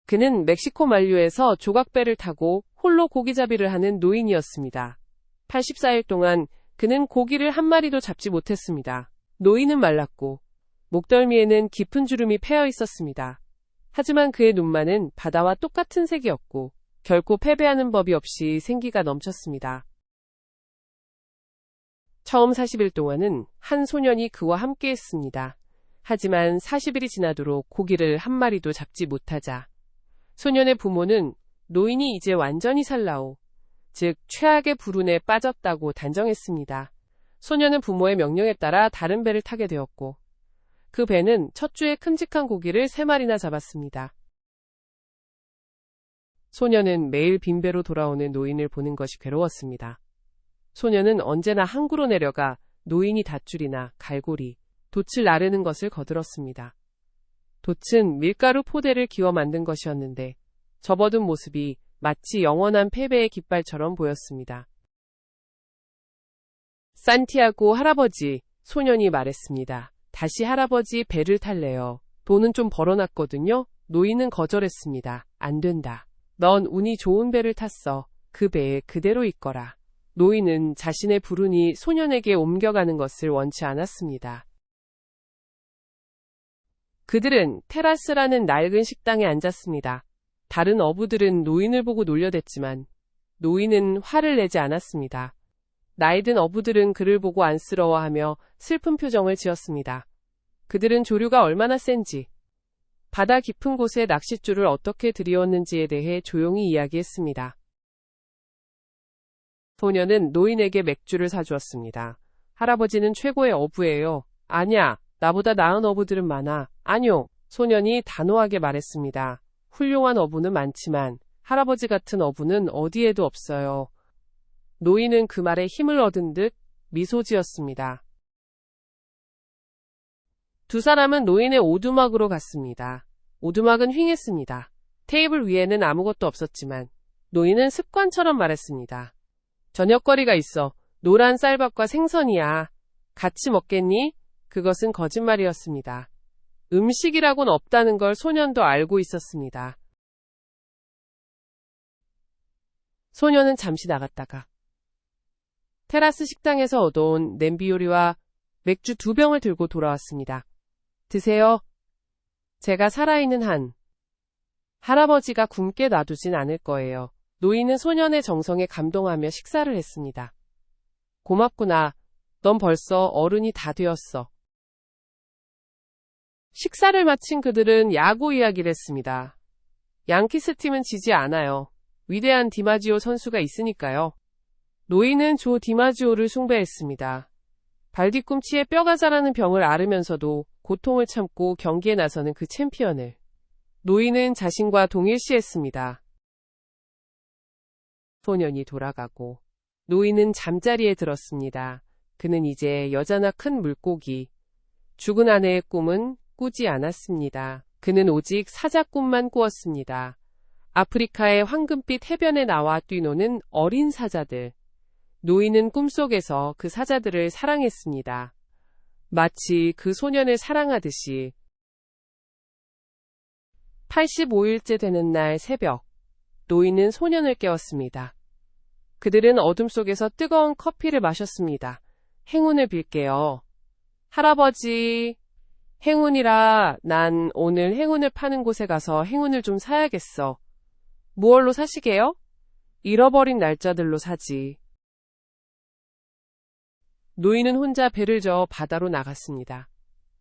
그는 멕시코 만류에서 조각배를 타고 홀로 고기잡이를 하는 노인이었습니다. 84일 동안 그는 고기를 한 마리도 잡지 못했습니다. 노인은 말랐고 목덜미에는 깊은 주름이 패여 있었습니다. 하지만 그의 눈만은 바다와 똑같은 색이었고 결코 패배하는 법이 없이 생기가 넘쳤습니다. 처음 40일 동안은 한 소년이 그와 함께했습니다. 하지만 40일이 지나도록 고기를 한 마리도 잡지 못하자 소년의 부모는 노인이 이제 완전히 살라오, 즉 최악의 불운에 빠졌다고 단정했습니다. 소년은 부모의 명령에 따라 다른 배를 타게 되었고 그 배는 첫 주에 큼직한 고기를 3마리나 잡았습니다. 소년은 매일 빈배로 돌아오는 노인을 보는 것이 괴로웠습니다. 소년은 언제나 항구로 내려가 노인이 닷줄이나 갈고리, 돛을 나르는 것을 거들었습니다. 돛은 밀가루 포대를 기워 만든 것이었는데 접어든 모습이 마치 영원한 패배의 깃발처럼 보였습니다. 산티아고 할아버지, 소년이 말했습니다. 다시 할아버지 배를 탈래요. 돈은 좀 벌어놨거든요. 노인은 거절했습니다. 안 된다. 넌 운이 좋은 배를 탔어. 그 배에 그대로 있거라. 노인은 자신의 불운이 소년에게 옮겨가는 것을 원치 않았습니다. 그들은 테라스라는 낡은 식당에 앉았습니다. 다른 어부들은 노인을 보고 놀려댔지만 노인은 화를 내지 않았습니다. 나이든 어부들은 그를 보고 안쓰러워하며 슬픈 표정을 지었습니다. 그들은 조류가 얼마나 센지, 바다 깊은 곳에 낚싯줄을 어떻게 들이웠는지에 대해 조용히 이야기했습니다. 소년은 노인에게 맥주를 사주었습니다. 할아버지는 최고의 어부예요. 아냐, 나보다 나은 어부들은 많아. 아뇨, 소년이 단호하게 말했습니다. 훌륭한 어부는 많지만 할아버지 같은 어부는 어디에도 없어요. 노인은 그 말에 힘을 얻은 듯 미소 지었습니다. 두 사람은 노인의 오두막으로 갔습니다. 오두막은 휑했습니다. 테이블 위에는 아무것도 없었지만 노인은 습관처럼 말했습니다. 저녁거리가 있어. 노란 쌀밥과 생선이야. 같이 먹겠니? 그것은 거짓말이었습니다. 음식이라곤 없다는 걸 소년도 알고 있었습니다. 소년은 잠시 나갔다가 테라스 식당에서 얻어온 냄비 요리와 맥주 2병을 들고 돌아왔습니다. 드세요. 제가 살아있는 한 할아버지가 굶게 놔두진 않을 거예요. 노인은 소년의 정성에 감동하며 식사를 했습니다. 고맙구나. 넌 벌써 어른이 다 되었어. 식사를 마친 그들은 야구 이야기를 했습니다. 양키스 팀은 지지 않아요. 위대한 디마지오 선수가 있으니까요. 노인은 조 디마지오를 숭배했습니다. 발뒤꿈치에 뼈가 자라는 병을 앓으면서도 고통을 참고 경기에 나서는 그 챔피언을 노인은 자신과 동일시했습니다. 소년이 돌아가고 노인은 잠자리에 들었습니다. 그는 이제 여자나 큰 물고기, 죽은 아내의 꿈은 꾸지 않았습니다. 그는 오직 사자꿈만 꾸었습니다. 아프리카의 황금빛 해변에 나와 뛰노는 어린 사자들. 노인은 꿈속에서 그 사자들을 사랑했습니다. 마치 그 소년을 사랑하듯이. 85일째 되는 날 새벽, 노인은 소년을 깨웠습니다. 그들은 어둠 속에서 뜨거운 커피를 마셨습니다. 행운을 빌게요. 할아버지, 행운이라. 난 오늘 행운을 파는 곳에 가서 행운을 좀 사야겠어. 무얼로 사시게요? 잃어버린 날짜들로 사지. 노인은 혼자 배를 저어 바다로 나갔습니다.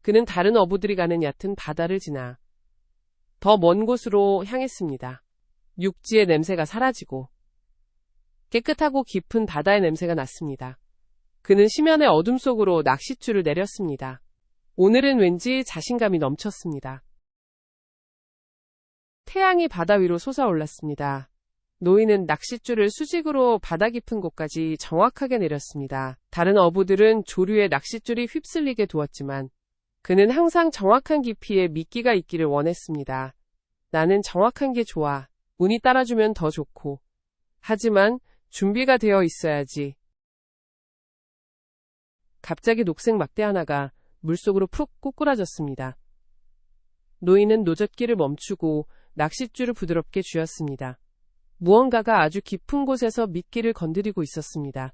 그는 다른 어부들이 가는 얕은 바다를 지나 더 먼 곳으로 향했습니다. 육지의 냄새가 사라지고 깨끗하고 깊은 바다의 냄새가 났습니다. 그는 심연의 어둠 속으로 낚싯줄을 내렸습니다. 오늘은 왠지 자신감이 넘쳤습니다. 태양이 바다 위로 솟아올랐습니다. 노인은 낚싯줄을 수직으로 바다 깊은 곳까지 정확하게 내렸습니다. 다른 어부들은 조류에 낚싯줄이 휩쓸리게 두었지만 그는 항상 정확한 깊이에 미끼가 있기를 원했습니다. 나는 정확한 게 좋아. 운이 따라주면 더 좋고. 하지만 준비가 되어 있어야지. 갑자기 녹색 막대 하나가 물속으로 푹 꼬꾸라졌습니다. 노인은 노젓기를 멈추고 낚싯줄을 부드럽게 쥐었습니다. 무언가가 아주 깊은 곳에서 미끼를 건드리고 있었습니다.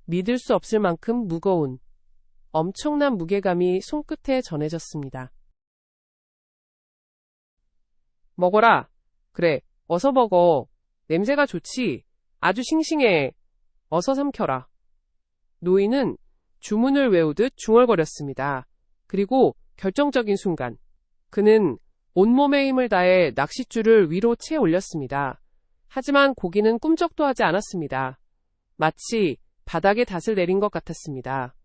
믿을 수 없을 만큼 무거운, 엄청난 무게감이 손끝에 전해졌습니다. 먹어라. 그래, 어서 먹어. 냄새가 좋지. 아주 싱싱해. 어서 삼켜라. 노인은 주문을 외우듯 중얼거렸습니다. 그리고 결정적인 순간, 그는 온몸의 힘을 다해 낚싯줄을 위로 채 올렸습니다. 하지만 고기는 꿈쩍도 하지 않았습니다. 마치 바닥에 닷을 내린 것 같았습니다.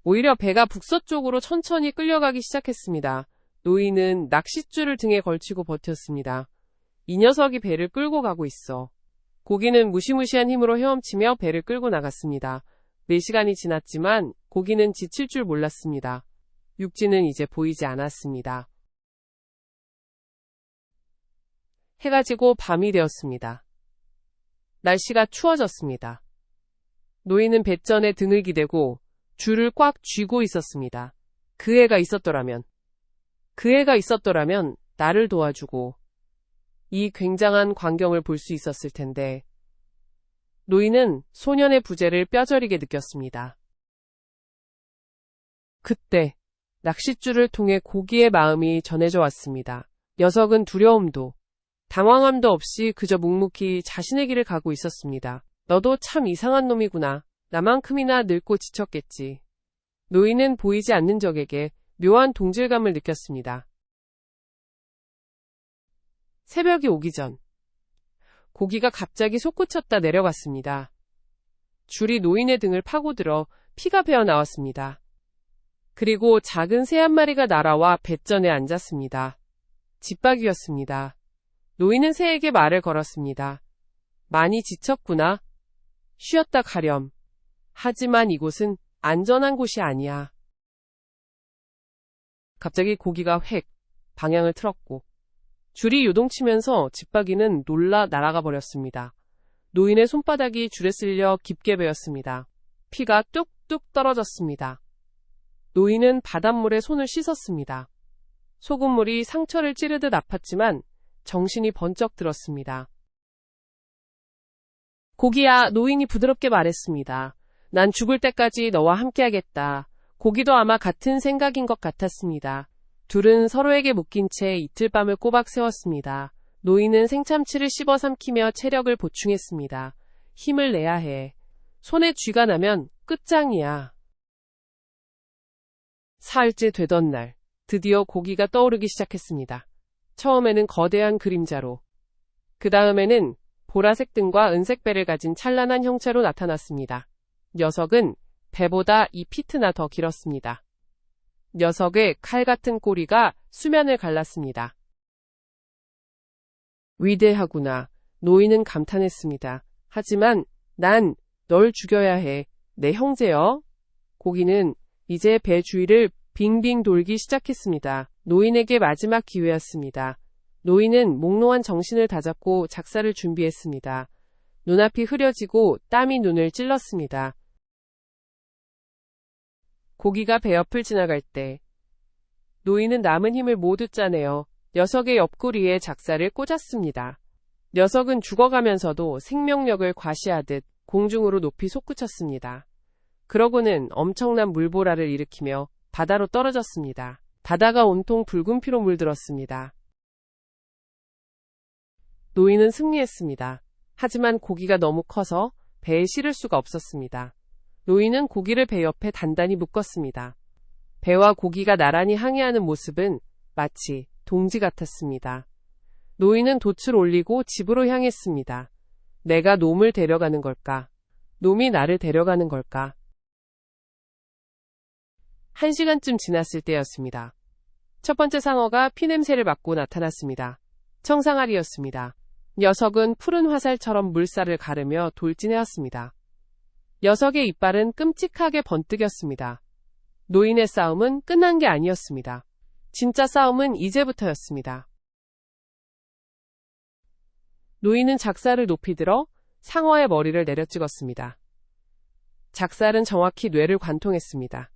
오히려 배가 북서쪽으로 천천히 끌려가기 시작했습니다. 노인은 낚싯줄을 등에 걸치고 버텼습니다. 이 녀석이 배를 끌고 가고 있어. 고기는 무시무시한 힘으로 헤엄치며 배를 끌고 나갔습니다. 4시간이 지났지만 고기는 지칠 줄 몰랐습니다. 육지는 이제 보이지 않았습니다. 해가 지고 밤이 되었습니다. 날씨가 추워졌습니다. 노인은 뱃전에 등을 기대고 줄을 꽉 쥐고 있었습니다. 그 애가 있었더라면 나를 도와주고 이 굉장한 광경을 볼 수 있었을 텐데. 노인은 소년의 부재를 뼈저리게 느꼈습니다. 그때 낚싯줄을 통해 고기의 마음이 전해져 왔습니다. 녀석은 두려움도 당황함도 없이 그저 묵묵히 자신의 길을 가고 있었습니다. 너도 참 이상한 놈이구나. 나만큼이나 늙고 지쳤겠지. 노인은 보이지 않는 적에게 묘한 동질감을 느꼈습니다. 새벽이 오기 전 고기가 갑자기 솟구쳤다 내려갔습니다. 줄이 노인의 등을 파고들어 피가 배어 나왔습니다. 그리고 작은 새 한 마리가 날아와 뱃전에 앉았습니다. 집박이였습니다. 노인은 새에게 말을 걸었습니다. 많이 지쳤구나. 쉬었다 가렴. 하지만 이곳은 안전한 곳이 아니야. 갑자기 고기가 획 방향을 틀었고 줄이 요동치면서 집박이는 놀라 날아가 버렸습니다. 노인의 손바닥이 줄에 쓸려 깊게 베었습니다. 피가 뚝뚝 떨어졌습니다. 노인은 바닷물에 손을 씻었습니다. 소금물이 상처를 찌르듯 아팠지만 정신이 번쩍 들었습니다. 고기야, 노인이 부드럽게 말했습니다. 난 죽을 때까지 너와 함께하겠다. 고기도 아마 같은 생각인 것 같았습니다. 둘은 서로에게 묶인 채 이틀 밤을 꼬박 세웠습니다. 노인은 생참치를 씹어 삼키며 체력을 보충했습니다. 힘을 내야 해. 손에 쥐가 나면 끝장이야. 사흘째 되던 날, 드디어 고기가 떠오르기 시작했습니다. 처음에는 거대한 그림자로, 그 다음에는 보라색 등과 은색 배를 가진 찬란한 형체로 나타났습니다. 녀석은 배보다 2피트나 더 길었습니다. 녀석의 칼 같은 꼬리가 수면을 갈랐습니다. 위대하구나. 노인은 감탄했습니다. 하지만 난 널 죽여야 해. 내 형제여. 고기는 이제 배 주위를 빙빙 돌기 시작했습니다. 노인에게 마지막 기회였습니다. 노인은 몽롱한 정신을 다잡고 작사를 준비했습니다. 눈앞이 흐려지고 땀이 눈을 찔렀습니다. 고기가 배 옆을 지나갈 때 노인은 남은 힘을 모두 짜내어 녀석의 옆구리에 작사를 꽂았습니다. 녀석은 죽어가면서도 생명력을 과시하듯 공중으로 높이 솟구쳤습니다. 그러고는 엄청난 물보라를 일으키며 바다로 떨어졌습니다. 바다가 온통 붉은 피로 물들었습니다. 노인은 승리했습니다. 하지만 고기가 너무 커서 배에 실을 수가 없었습니다. 노인은 고기를 배 옆에 단단히 묶었습니다. 배와 고기가 나란히 항해하는 모습은 마치 동지 같았습니다. 노인은 돛을 올리고 집으로 향했습니다. 내가 놈을 데려가는 걸까? 놈이 나를 데려가는 걸까? 1시간쯤 지났을 때였습니다. 첫 번째 상어가 피냄새를 맡고 나타났습니다. 청상아리였습니다. 녀석은 푸른 화살처럼 물살을 가르며 돌진해왔습니다. 녀석의 이빨은 끔찍하게 번뜩였습니다. 노인의 싸움은 끝난 게 아니었습니다. 진짜 싸움은 이제부터였습니다. 노인은 작살을 높이 들어 상어의 머리를 내려찍었습니다. 작살은 정확히 뇌를 관통했습니다.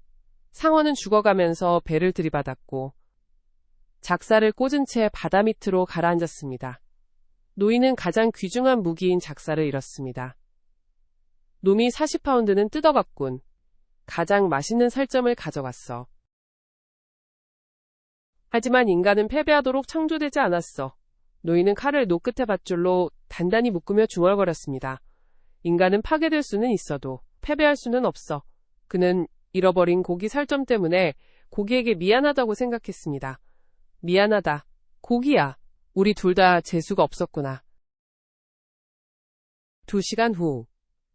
상어는 죽어가면서 배를 들이받았고 작사를 꽂은 채 바다 밑으로 가라앉았습니다. 노인은 가장 귀중한 무기인 작사를 잃었습니다. 놈이 40파운드는 뜯어갔군. 가장 맛있는 살점을 가져갔어. 하지만 인간은 패배하도록 창조되지 않았어. 노인은 칼을 노끝의 밧줄로 단단히 묶으며 중얼거렸습니다. 인간은 파괴될 수는 있어도 패배할 수는 없어. 그는 잃어버린 고기 살점 때문에 고기에게 미안하다고 생각했습니다. 미안하다. 고기야. 우리 둘 다 재수가 없었구나. 2시간 후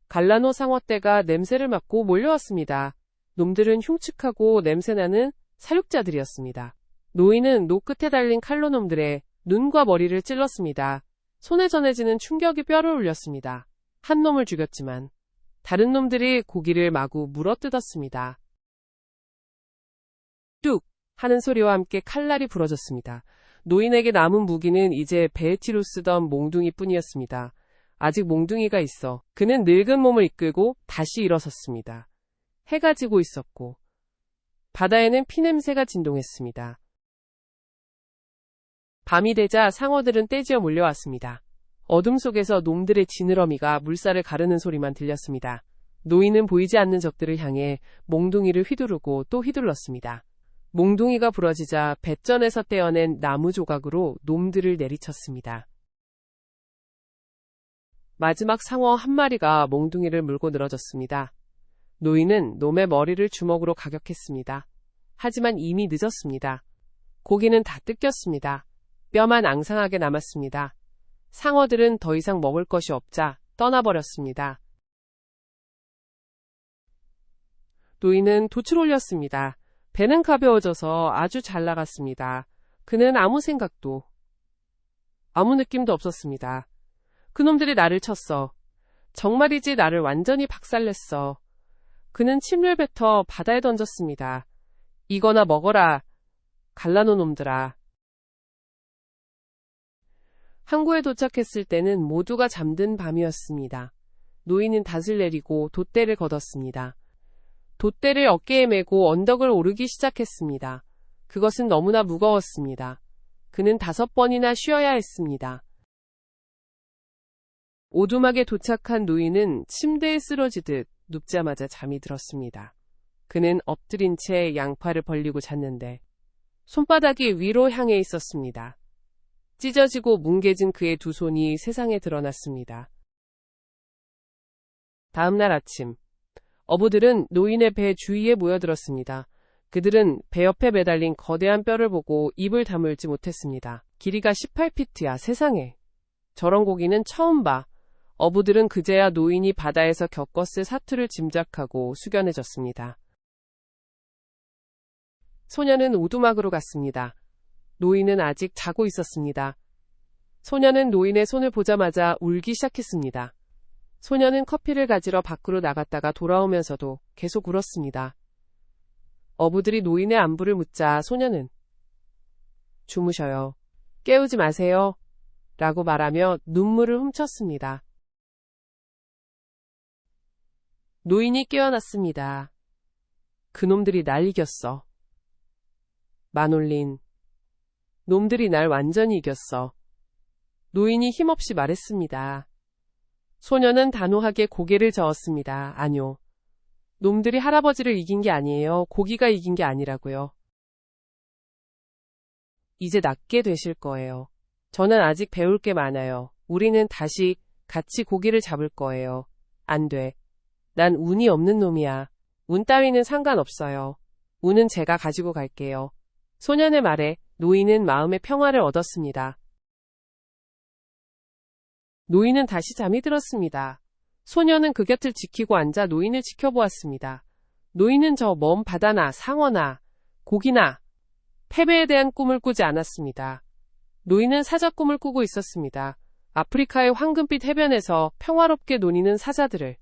갈라노 상어떼가 냄새를 맡고 몰려왔습니다. 놈들은 흉측하고 냄새나는 사육자들이었습니다. 노인은 노끝에 달린 칼로 놈들의 눈과 머리를 찔렀습니다. 손에 전해지는 충격이 뼈를 울렸습니다. 한 놈을 죽였지만 다른 놈들이 고기를 마구 물어뜯었습니다. 뚝 하는 소리와 함께 칼날이 부러졌습니다. 노인에게 남은 무기는 이제 베에티로 쓰던 몽둥이뿐이었습니다. 아직 몽둥이가 있어 그는 늙은 몸을 이끌고 다시 일어섰습니다. 해가 지고 있었고 바다에는 피냄새가 진동했습니다. 밤이 되자 상어들은 떼지어 몰려왔습니다. 어둠 속에서 놈들의 지느러미가 물살을 가르는 소리만 들렸습니다. 노인은 보이지 않는 적들을 향해 몽둥이를 휘두르고 또 휘둘렀습니다. 몽둥이가 부러지자 뱃전에서 떼어낸 나무 조각으로 놈들을 내리쳤습니다. 마지막 상어 한 마리가 몽둥이를 물고 늘어졌습니다. 노인은 놈의 머리를 주먹으로 가격했습니다. 하지만 이미 늦었습니다. 고기는 다 뜯겼습니다. 뼈만 앙상하게 남았습니다. 상어들은 더 이상 먹을 것이 없자 떠나버렸습니다. 노인은 돛을 올렸습니다. 배는 가벼워져서 아주 잘 나갔습니다. 그는 아무 생각도, 아무 느낌도 없었습니다. 그놈들이 나를 쳤어. 정말이지 나를 완전히 박살냈어. 그는 침을 뱉어 바다에 던졌습니다. 이거나 먹어라. 갈라노 놈들아. 항구에 도착했을 때는 모두가 잠든 밤이었습니다. 노인은 닷을 내리고 돛대를 걷었습니다. 돛대를 어깨에 메고 언덕을 오르기 시작했습니다. 그것은 너무나 무거웠습니다. 그는 5번이나 쉬어야 했습니다. 오두막에 도착한 노인은 침대에 쓰러지듯 눕자마자 잠이 들었습니다. 그는 엎드린 채 양팔을 벌리고 잤는데 손바닥이 위로 향해 있었습니다. 찢어지고 뭉개진 그의 두 손이 세상에 드러났습니다. 다음 날 아침, 어부들은 노인의 배 주위에 모여들었습니다. 그들은 배 옆에 매달린 거대한 뼈를 보고 입을 다물지 못했습니다. 길이가 18피트야. 세상에. 저런 고기는 처음 봐. 어부들은 그제야 노인이 바다에서 겪었을 사투를 짐작하고 숙연해졌습니다. 소녀는 오두막으로 갔습니다. 노인은 아직 자고 있었습니다. 소녀는 노인의 손을 보자마자 울기 시작했습니다. 소녀는 커피를 가지러 밖으로 나갔다가 돌아오면서도 계속 울었습니다. 어부들이 노인의 안부를 묻자 소녀는 주무셔요. 깨우지 마세요. 라고 말하며 눈물을 훔쳤습니다. 노인이 깨어났습니다. 그놈들이 날 이겼어. 마놀린. 놈들이 날 완전히 이겼어. 노인이 힘없이 말했습니다. 소녀는 단호하게 고개를 저었습니다. 아뇨. 놈들이 할아버지를 이긴 게 아니에요. 고기가 이긴 게 아니라고요. 이제 낫게 되실 거예요. 저는 아직 배울 게 많아요. 우리는 다시 같이 고기를 잡을 거예요. 안 돼. 난 운이 없는 놈이야. 운 따위는 상관없어요. 운은 제가 가지고 갈게요. 소년의 말에 노인은 마음의 평화를 얻었습니다. 노인은 다시 잠이 들었습니다. 소녀는 그 곁을 지키고 앉아 노인을 지켜보았습니다. 노인은 저 먼 바다나 상어나 고기나 패배에 대한 꿈을 꾸지 않았습니다. 노인은 사자 꿈을 꾸고 있었습니다. 아프리카의 황금빛 해변에서 평화롭게 노니는 사자들을